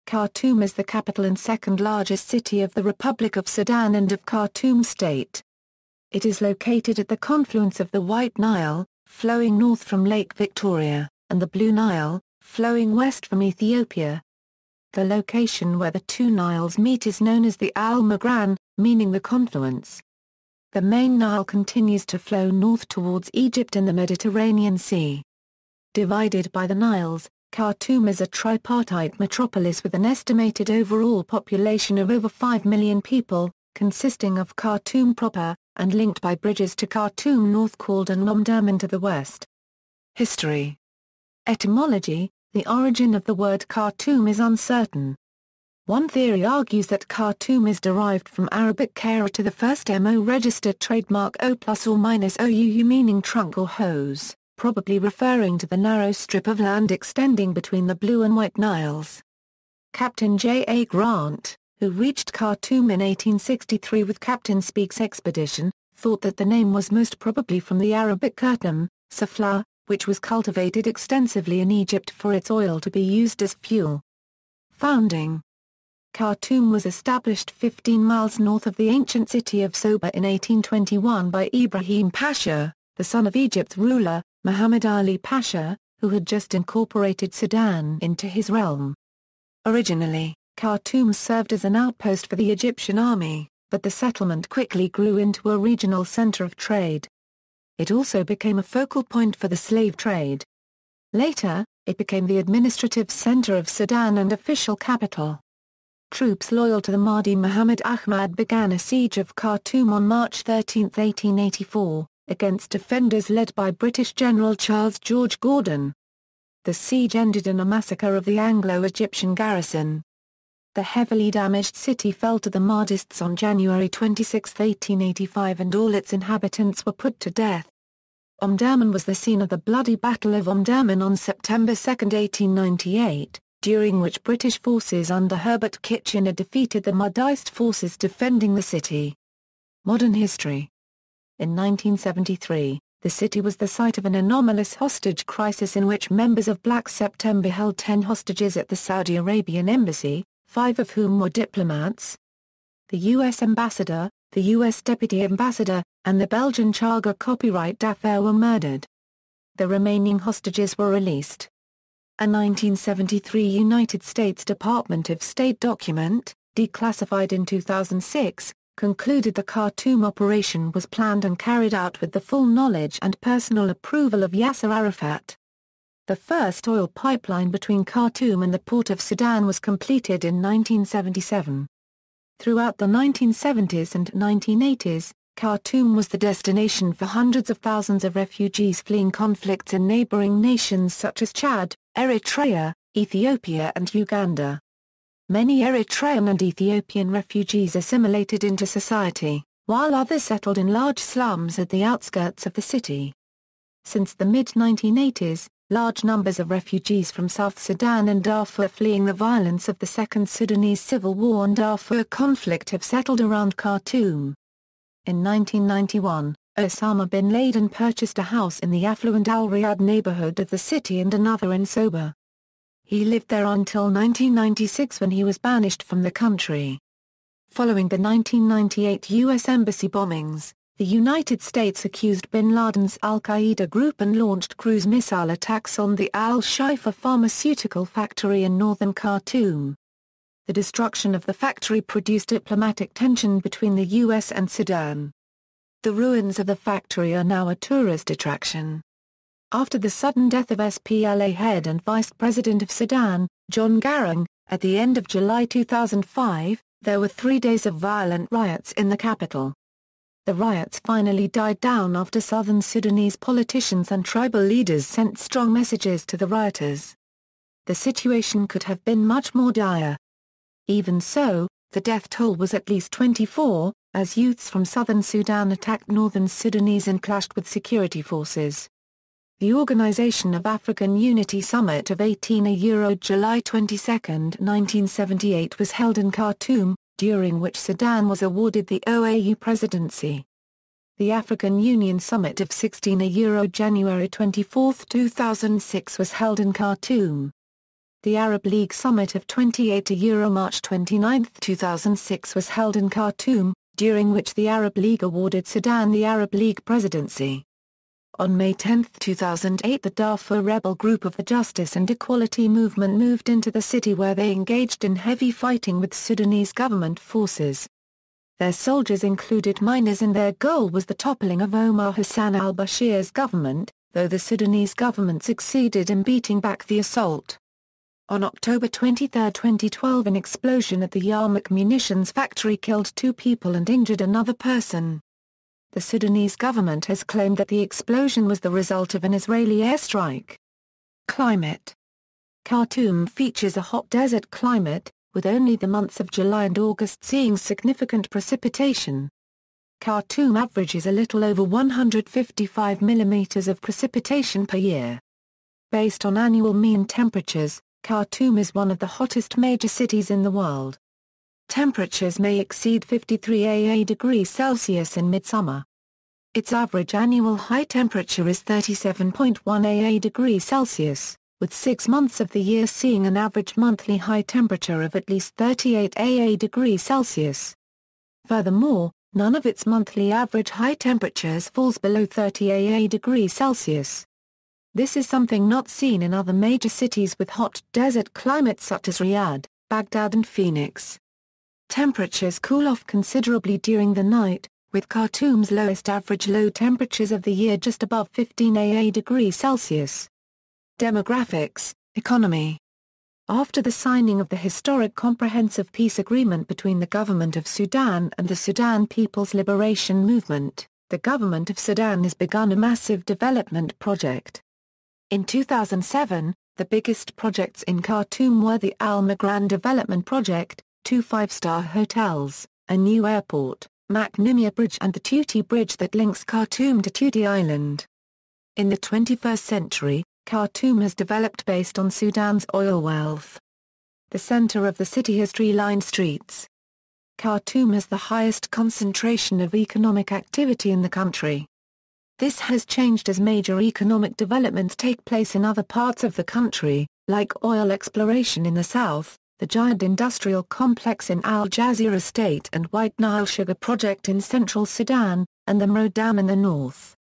Khartoum is the capital and second largest city of the Republic of Sudan and of Khartoum State. It is located at the confluence of the White Nile, flowing north from Lake Victoria, and the Blue Nile, flowing west from Ethiopia. The location where the two Niles meet is known as the al-Mogran, meaning the confluence. The main Nile continues to flow north towards Egypt and the Mediterranean Sea. Divided by the Niles, Khartoum is a tripartite metropolis with an estimated overall population of over 5 million people, consisting of Khartoum proper, and linked by bridges to Khartoum North called and Omdurman to the west. History. Etymology. The origin of the word Khartoum is uncertain. One theory argues that Khartoum is derived from Arabic kara to the first MO registered trademark O plus or minus OUU meaning trunk or hose, probably referring to the narrow strip of land extending between the Blue and White Niles. Captain J. A. Grant, who reached Khartoum in 1863 with Captain Speke's expedition, thought that the name was most probably from the Arabic kar-TOOM, safflower, which was cultivated extensively in Egypt for its oil to be used as fuel. Founding. Khartoum was established 15 miles north of the ancient city of Soba in 1821 by Ibrahim Pasha, the son of Egypt's ruler, Muhammad Ali Pasha, who had just incorporated Sudan into his realm. Originally, Khartoum served as an outpost for the Egyptian army, but the settlement quickly grew into a regional center of trade. It also became a focal point for the slave trade. Later, it became the administrative center of Sudan and official capital. Troops loyal to the Mahdi Muhammad Ahmad began a siege of Khartoum on March 13, 1884, against defenders led by British General Charles George Gordon. The siege ended in a massacre of the Anglo-Egyptian garrison. The heavily damaged city fell to the Mahdists on January 26, 1885 and all its inhabitants were put to death. Omdurman was the scene of the bloody Battle of Omdurman on September 2, 1898, during which British forces under Herbert Kitchener defeated the Mahdist forces defending the city. Modern history. In 1973, the city was the site of an anomalous hostage crisis in which members of Black September held 10 hostages at the Saudi Arabian embassy, 5 of whom were diplomats. The U.S. ambassador, the U.S. deputy ambassador, and the Belgian chargé copyright d'affaires were murdered. The remaining hostages were released. A 1973 United States Department of State document, declassified in 2006, concluded the kar-TOOM operation was planned and carried out with the full knowledge and personal approval of Yasser Arafat. The first oil pipeline between Khartoum and the port of Sudan was completed in 1977. Throughout the 1970s and 1980s, Khartoum was the destination for hundreds of thousands of refugees fleeing conflicts in neighboring nations such as Chad, Eritrea, Ethiopia and Uganda. Many Eritrean and Ethiopian refugees assimilated into society, while others settled in large slums at the outskirts of the city. Since the mid-1980s, large numbers of refugees from South Sudan and Darfur fleeing the violence of the Second Sudanese Civil War and Darfur conflict have settled around Khartoum. In 1991, Osama bin Laden purchased a house in the affluent Al-Riyadh neighborhood of the city and another in Soba. He lived there until 1996 when he was banished from the country. Following the 1998 U.S. Embassy bombings, the United States accused bin Laden's al-Qaeda group and launched cruise missile attacks on the al-Shifa pharmaceutical factory in northern Khartoum. The destruction of the factory produced diplomatic tension between the U.S. and Sudan. The ruins of the factory are now a tourist attraction. After the sudden death of SPLA head and Vice President of Sudan, John Garang, at the end of July 2005, there were 3 days of violent riots in the capital. The riots finally died down after southern Sudanese politicians and tribal leaders sent strong messages to the rioters. The situation could have been much more dire. Even so, the death toll was at least 24, as youths from southern Sudan attacked northern Sudanese and clashed with security forces. The Organization of African Unity Summit of 18 July 22, 1978 was held in Khartoum, during which Sudan was awarded the OAU presidency. The African Union Summit of 16 January 24, 2006 was held in Khartoum. The Arab League Summit of 28 March 29, 2006 was held in Khartoum, during which the Arab League awarded Sudan the Arab League presidency. On May 10, 2008 the Darfur rebel group of the Justice and Equality Movement moved into the city where they engaged in heavy fighting with Sudanese government forces. Their soldiers included miners and their goal was the toppling of Omar Hassan al-Bashir's government, though the Sudanese government succeeded in beating back the assault. On October 23, 2012 an explosion at the Yarmouk munitions factory killed 2 people and injured another person. The Sudanese government has claimed that the explosion was the result of an Israeli airstrike. Climate. Khartoum features a hot desert climate, with only the months of July and August seeing significant precipitation. Khartoum averages a little over 155 mm of precipitation per year. Based on annual mean temperatures, Khartoum is one of the hottest major cities in the world. Temperatures may exceed 53 degrees Celsius in midsummer. Its average annual high temperature is 37.1 degrees Celsius, with 6 months of the year seeing an average monthly high temperature of at least 38 degrees Celsius. Furthermore, none of its monthly average high temperatures falls below 38 degrees Celsius. This is something not seen in other major cities with hot desert climates such as Riyadh, Baghdad and Phoenix. Temperatures cool off considerably during the night, with Khartoum's lowest average low temperatures of the year just above 15 degrees Celsius. Demographics, Economy. After the signing of the historic Comprehensive Peace Agreement between the Government of Sudan and the Sudan People's Liberation Movement, the Government of Sudan has begun a massive development project. In 2007, the biggest projects in Khartoum were the al-Mogran development project, 2 5-star hotels, a new airport, Maknimia Bridge and the Tuti Bridge that links Khartoum to Tuti Island. In the 21st century, Khartoum has developed based on Sudan's oil wealth. The center of the city has tree-lined streets. Khartoum has the highest concentration of economic activity in the country. This has changed as major economic developments take place in other parts of the country, like oil exploration in the south, the giant industrial complex in Al Jazeera State and White Nile sugar project in central Sudan, and the Mro Dam in the north.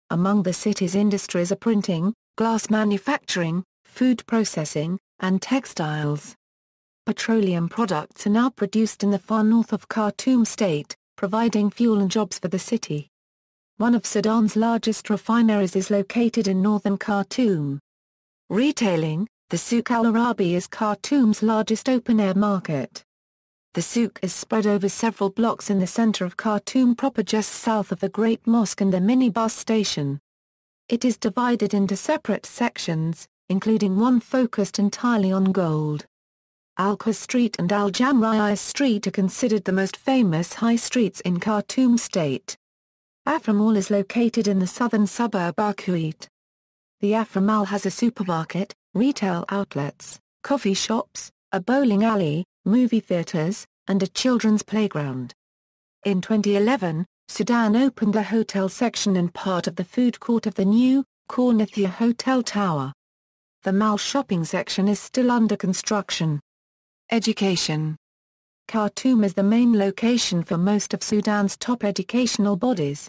Among the city's industries are printing, glass manufacturing, food processing, and textiles. Petroleum products are now produced in the far north of Khartoum State, providing fuel and jobs for the city. One of Sudan's largest refineries is located in northern Khartoum. Retailing, the Souk al-Arabi is Khartoum's largest open-air market. The souk is spread over several blocks in the center of Khartoum proper just south of the Great Mosque and the mini-bus station. It is divided into separate sections, including one focused entirely on gold. Al-Quds Street and Al-Jamra'is Street are considered the most famous high streets in Khartoum State. Afra Mall is located in the southern suburb Arkuit. The Afra Mall has a supermarket, retail outlets, coffee shops, a bowling alley, movie theaters, and a children's playground. In 2011, Sudan opened the hotel section and part of the food court of the new, Kornethia Hotel Tower. The mall shopping section is still under construction. Education. Khartoum is the main location for most of Sudan's top educational bodies.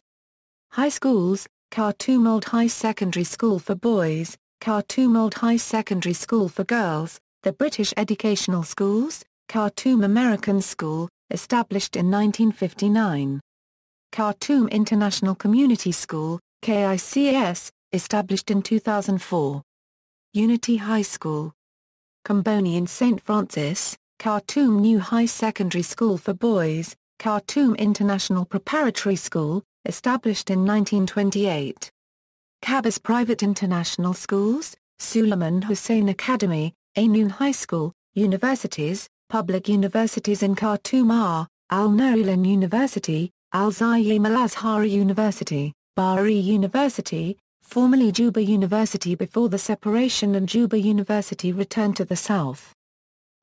High schools, Khartoum Old High Secondary School for boys, Khartoum Old High Secondary School for girls, the British Educational Schools, Khartoum American School, established in 1959. Khartoum International Community School, KICS, established in 2004. Unity High School. Comboni in St. Francis, Khartoum New High Secondary School for boys, Khartoum International Preparatory School, established in 1928. Kabas Private International Schools, Suleiman Hussein Academy, Aynun High School, universities, public universities in Khartoum are, Al-Noulan University, Al-Zayyim Al-Azhari University, Baḥrī University, formerly Juba University before the separation and Juba University returned to the south.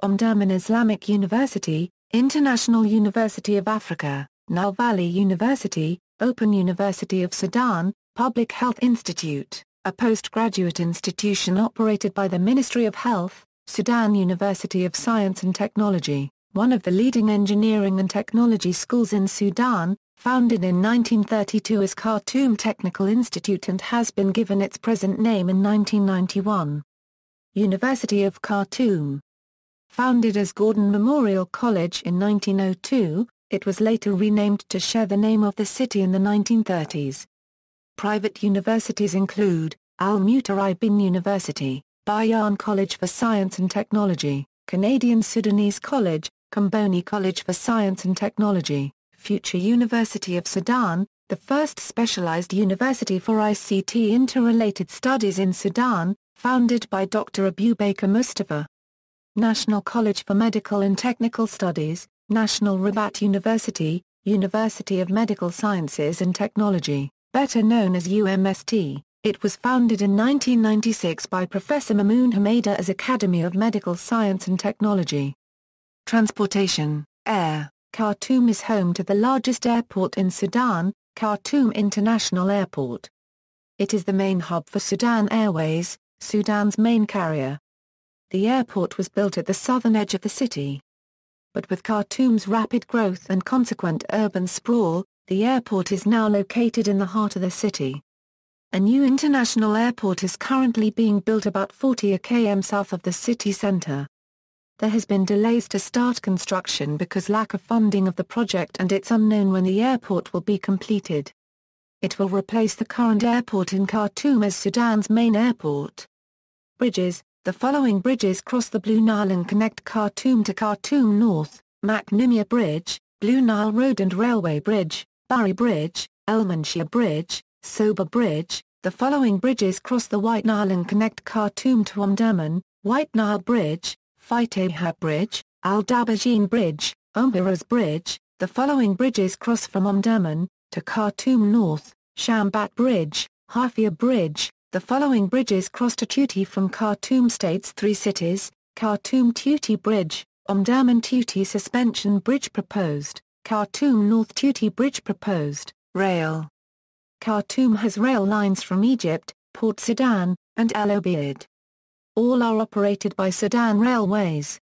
Omdurman Islamic University, International University of Africa, Nile Valley University, Open University of Sudan, Public Health Institute, a postgraduate institution operated by the Ministry of Health, Sudan University of Science and Technology, one of the leading engineering and technology schools in Sudan, founded in 1932 as Khartoum Technical Institute and has been given its present name in 1991. University of Khartoum. Founded as Gordon Memorial College in 1902, it was later renamed to share the name of the city in the 1930s. Private universities include Al-Mutaraybin University, Bayan College for Science and Technology, Canadian Sudanese College, Comboni College for Science and Technology, Future University of Sudan, the first specialized university for ICT interrelated studies in Sudan, founded by Dr. Abubakar Mustafa. National College for Medical and Technical Studies, National Rabat University, University of Medical Sciences and Technology, better known as UMST. It was founded in 1996 by Professor Mamoun Hamada as Academy of Medical Science and Technology. Transportation, Air. Khartoum is home to the largest airport in Sudan, Khartoum International Airport. It is the main hub for Sudan Airways, Sudan's main carrier. The airport was built at the southern edge of the city. But with Khartoum's rapid growth and consequent urban sprawl, the airport is now located in the heart of the city. A new international airport is currently being built about 40 km south of the city centre. There has been delays to start construction because lack of funding of the project, and it's unknown when the airport will be completed. It will replace the current airport in Khartoum as Sudan's main airport. Bridges. The following bridges cross the Blue Nile and connect Khartoum to Khartoum North: Maknumia Bridge, Blue Nile Road and Railway Bridge, Baḥrī Bridge, El-Manshia Bridge, Soba Bridge. The following bridges cross the White Nile and connect Khartoum to Omdurman: White Nile Bridge, Faitaha Bridge, Al-Dabajin Bridge, Umbaraz Bridge. The following bridges cross from Omdurman to Khartoum North: Shambat Bridge, Hafia Bridge. The following bridges cross to Tuti from Khartoum State's three cities: Khartoum Tuti Bridge, Omdurman Tuti Suspension Bridge proposed, Khartoum North Tuti Bridge proposed. Rail. Khartoum has rail lines from Egypt, Port Sudan, and El Obeid. All are operated by Sudan Railways.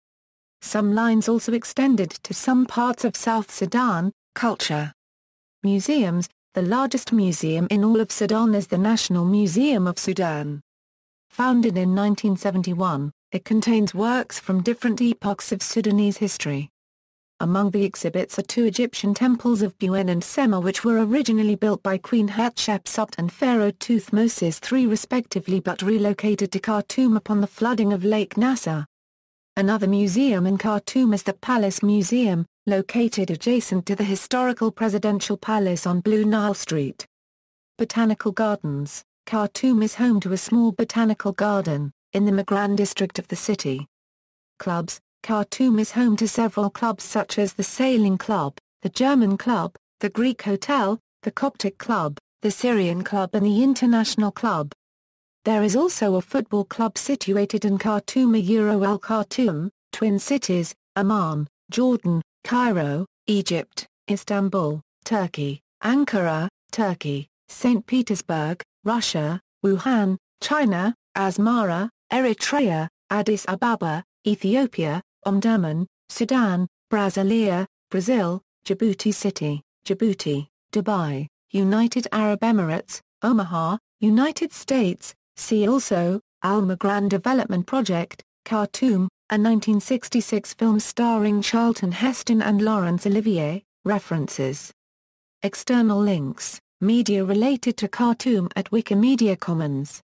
Some lines also extended to some parts of South Sudan. Culture. Museums. The largest museum in all of Sudan is the National Museum of Sudan. Founded in 1971, it contains works from different epochs of Sudanese history. Among the exhibits are two Egyptian temples of Buen and Sema, which were originally built by Queen Hatshepsut and Pharaoh Thutmose III respectively, but relocated to Khartoum upon the flooding of Lake Nasser. Another museum in Khartoum is the Palace Museum, located adjacent to the historical Presidential Palace on Blue Nile Street. Botanical Gardens. Khartoum is home to a small botanical garden, in the al-Mogran district of the city. Clubs. Khartoum is home to several clubs such as the Sailing Club, the German Club, the Greek Hotel, the Coptic Club, the Syrian Club and the International Club. There is also a football club situated in Khartoum, al-Kharṭūm, Twin Cities, Amman, Jordan, Cairo, Egypt, Istanbul, Turkey, Ankara, Turkey, St. Petersburg, Russia, Wuhan, China, Asmara, Eritrea, Addis Ababa, Ethiopia, Omdurman, Sudan, Brasilia, Brazil, Djibouti City, Djibouti, Dubai, United Arab Emirates, Omaha, United States. See also, Al-Mogran Development Project, Khartoum, a 1966 film starring Charlton Heston and Laurence Olivier. References. External links, media related to Khartoum at Wikimedia Commons.